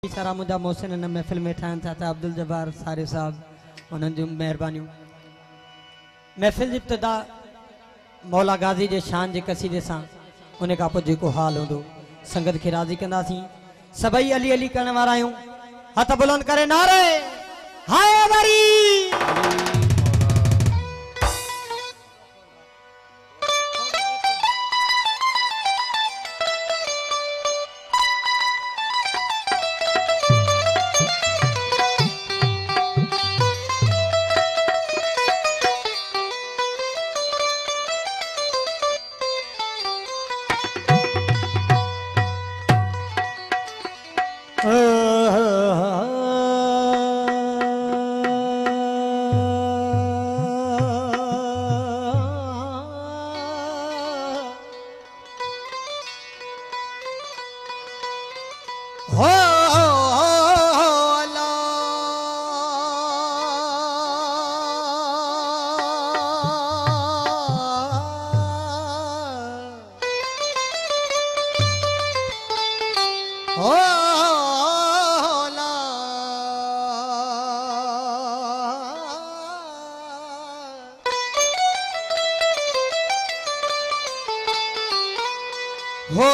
सारा मुदा मोहसिन इन महफ़िल में ठाहिनि था त अब्दुल जब्बार सारे साहब उन्हनि जूं महिरबानियूं। महफ़िल जी इब्तिदा मौला गाज़ी जे शान जे कसीदे सां उन खां पोइ जेको हाल हूंदो संगत खे राज़ी कंदासीं। सभई अली अली करण वारा आहियूं, हथ बुलंद करे नारे हैदरी। हो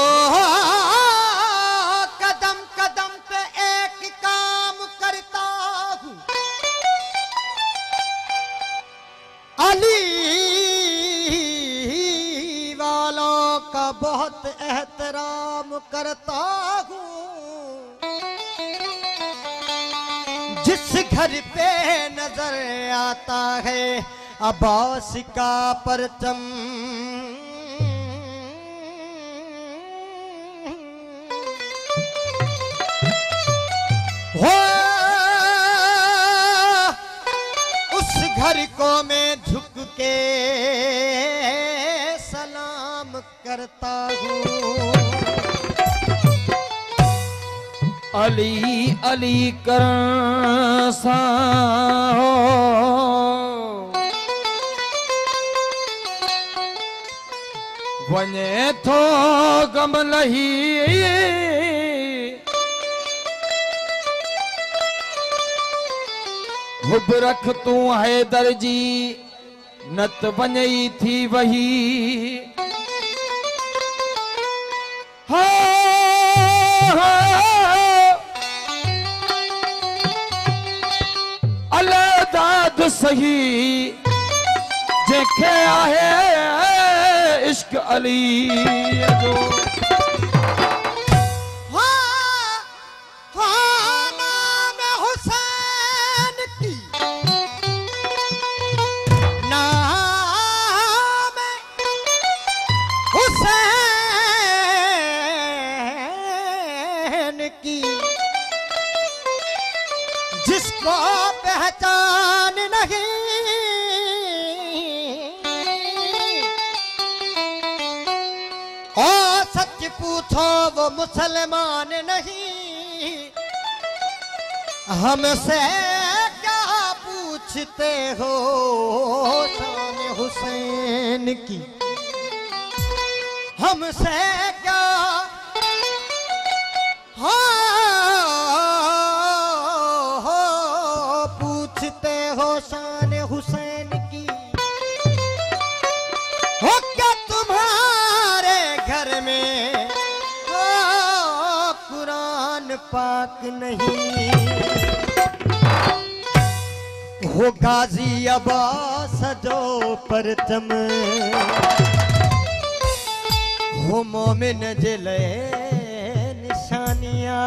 कदम कदम पे एक काम करता हूँ, अली वालों का बहुत एहतराम करता हूँ। जिस घर पे नजर आता है अब्बास का परचम, हो उस घर को मैं झुक के सलाम करता हूँ। अली अली करण सां वञे थो गम लही, हुब रख तूं हैदर जी नत वञई थी वही। अलदाद सही जंहिंखे आहे इश्क अली जो। जिसको पहचान नहीं और सच पूछो वो मुसलमान नहीं। हमसे क्या पूछते हो शान हुसैन की, हमसे क्या हो शान हुसैन की। हो क्या तुम्हारे घर में कुरान पाक नहीं? हो गाजी अब्बास जो परचम, हो मोमिन जिले निशानियां।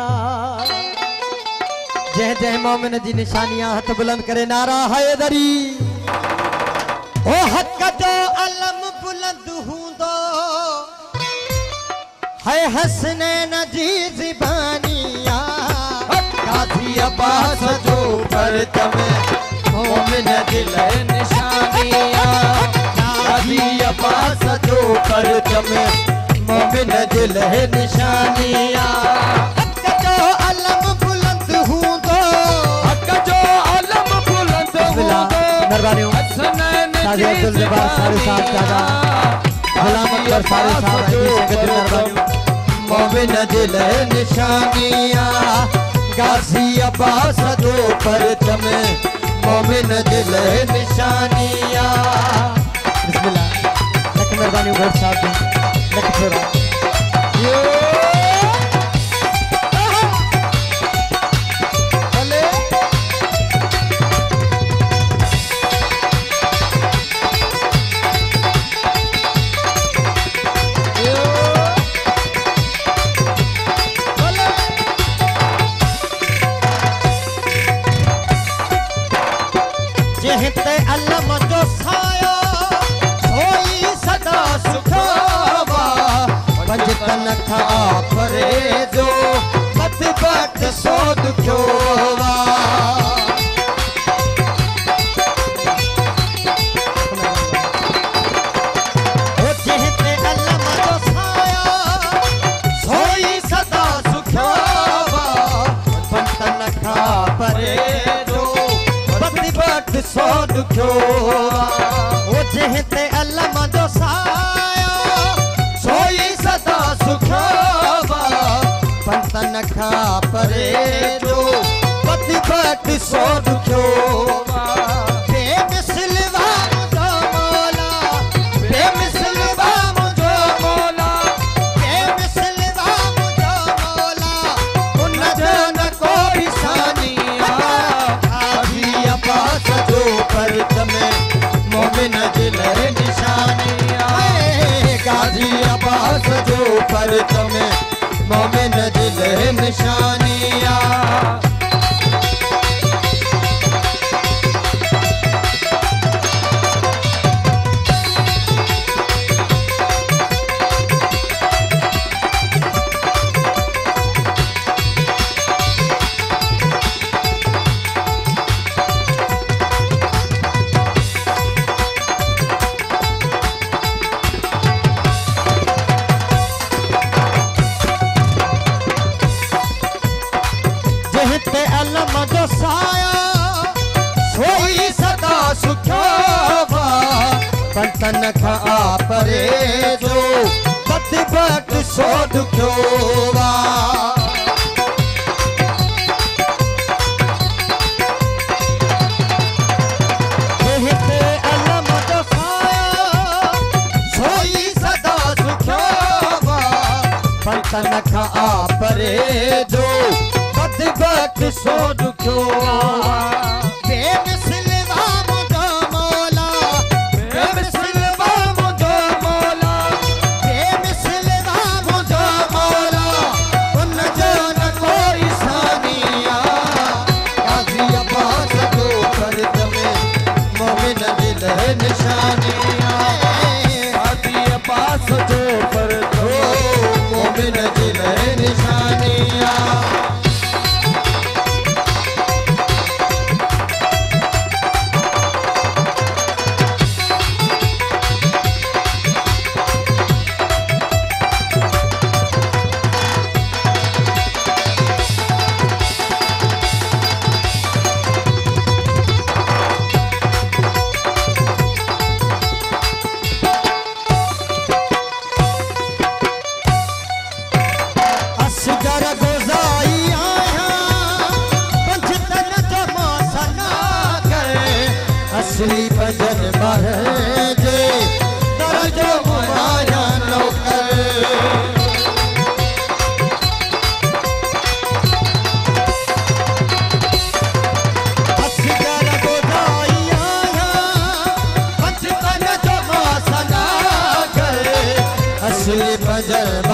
जय जय मोमिन जी निशानियां, हथ बुलंद करे नारा हैदरी। ओ हक जो अलम बुलंद हूंदो है हसनैन जी ज़बानियां। गाज़ी अब्बास जो परचम मोमिन दिले निशानियां। गाज़ी अब्बास जो परचम मोमिन दिले निशानियां। अब्दुल जब्बार सारे साहब दादा गुलाम अकबर सारे साहब की संगत मेहरबानी। मोमिन दिल निशानियां गाजी अब्बास जो परचम मोमिन दिल निशानिया। बिस्मिल्लाह लख मेहरबानी उघड़ साहब जी लख छोरा जहिते अलम जो साया होई सदा सुखावा पंजतन खा परे जो मत बाट सो दुखोवा। जहिते अलम जो साया होई सदा सुखावा पंजतन खा परे सो दुखोवा। वो जहिते अलम जो साया सोई सदा सुखावा पंतन खा परे जो पति बट सो दुखोवा। बेमिसलवा मुझो मौला बेमिसलवा मुझो मौला बेमिसलवा मुझो मौला उन जो न कोई सानिया। गाजी अब्बास जो परचम मोमिन दिल निशानिया। गाजी अब्बास जो परचम मोमिन दिल निशानिया। जहिते अलम जो साया सोई सदा सुखावा पंतन खा परे जो पत बट सो दुखोवा। जहिते अलम जो साया सोई सदा सुखावा पंतन खा परे जो बट सो दुखोवा। बेमिसलवा मुझो मौला बेमिसलवा मुझो मौला बेमिसलवा मुझो मौला उन जो न कोई सानिया। गाजी अब्बास जो परचम मोमिन दिल निशानिया। गाजी अब्बास जो परचम मोमिन दिल निशानिया। असगर गोजाई आया पंचतन जो मौसना करे असली भजन महाजे दर जो मुआया नौकर। असगर गोजाई आया पंचतन जो मौसना करे असली भजन